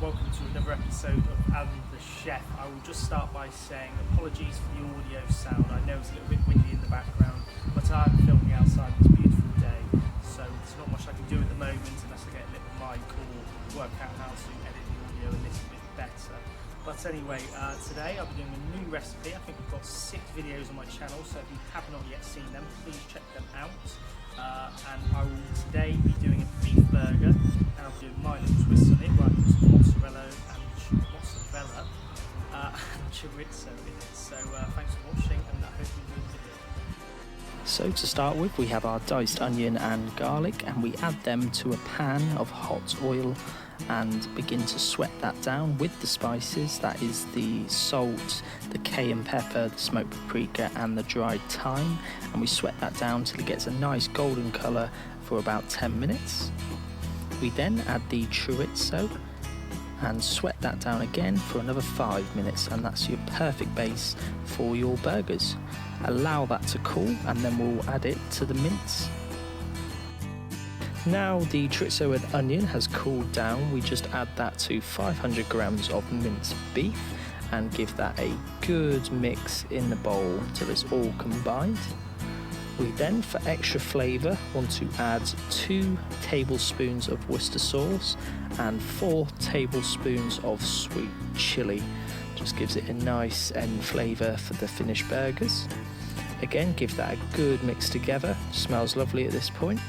welcome to another episode of Adam the Chef. I will just start by saying apologies for the audio sound. I know it's a little bit windy in the background, but I'm filming outside this beautiful day, so there's not much I can do at the moment unless I get a little mic or work out how to edit the audio a little bit better. But anyway, today I'll be doing a new recipe. I think I've got 6 videos on my channel, so if you have not yet seen them, please check them out. And I will today be doing a beef burger, and I'll be doing my little twist on it, where I put some mozzarella and chorizo in it. So thanks for watching, and I hope you enjoy the video. So to start with, we have our diced onion and garlic, and we add them to a pan of hot oil and begin to sweat that down with the spices. That is the salt, the cayenne pepper, the smoked paprika and the dried thyme, and we sweat that down till it gets a nice golden colour for about 10 minutes. We then add the chorizo and sweat that down again for another 5 minutes, and that's your perfect base for your burgers. Allow that to cool and then we'll add it to the mince. Now the chorizo and onion has cooled down, we just add that to 500 grams of minced beef and give that a good mix in the bowl until it's all combined. We then, for extra flavour, want to add 2 tablespoons of Worcester sauce and 4 tablespoons of sweet chilli. Just gives it a nice end flavour for the finished burgers. Again, give that a good mix together, smells lovely at this point.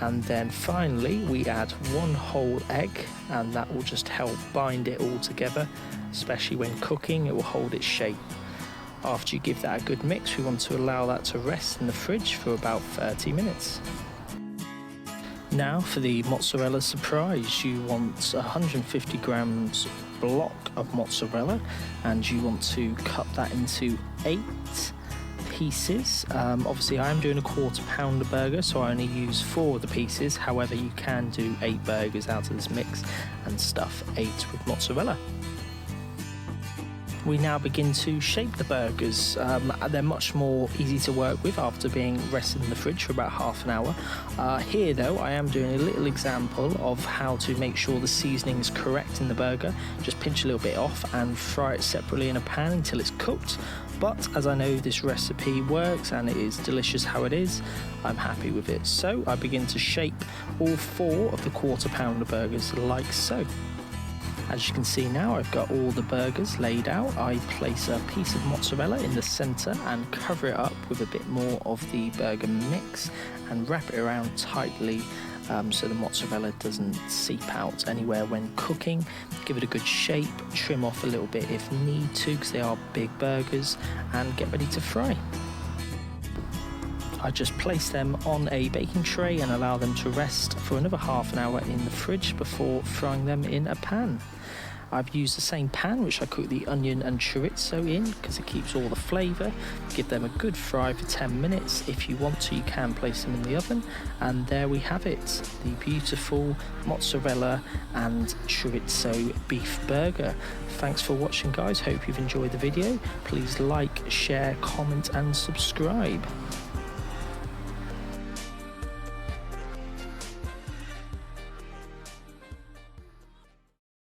And then finally we add 1 whole egg, and that will just help bind it all together, especially when cooking, it will hold its shape. After you give that a good mix, we want to allow that to rest in the fridge for about 30 minutes. Now for the mozzarella surprise, you want 150 grams block of mozzarella, and you want to cut that into 8 pieces. Obviously I am doing a quarter pounder burger, so I only use 4 of the pieces. However, you can do 8 burgers out of this mix and stuff 8 with mozzarella. We now begin to shape the burgers. They're much more easy to work with after being rested in the fridge for about half an hour. Here though, I am doing a little example of how to make sure the seasoning is correct in the burger. Just pinch a little bit off and fry it separately in a pan until it's cooked. But as I know this recipe works and it is delicious how it is, I'm happy with it. So I begin to shape all 4 of the quarter pounder burgers like so. As you can see now, I've got all the burgers laid out. I place a piece of mozzarella in the centre and cover it up with a bit more of the burger mix and wrap it around tightly so the mozzarella doesn't seep out anywhere when cooking. Give it a good shape, trim off a little bit if need to because they are big burgers, and get ready to fry. I just place them on a baking tray and allow them to rest for another half an hour in the fridge before frying them in a pan. I've used the same pan which I cooked the onion and chorizo in because it keeps all the flavour. Give them a good fry for 10 minutes. If you want to, you can place them in the oven. And there we have it, the beautiful mozzarella and chorizo beef burger. Thanks for watching, guys. Hope you've enjoyed the video. Please like, share, comment and subscribe.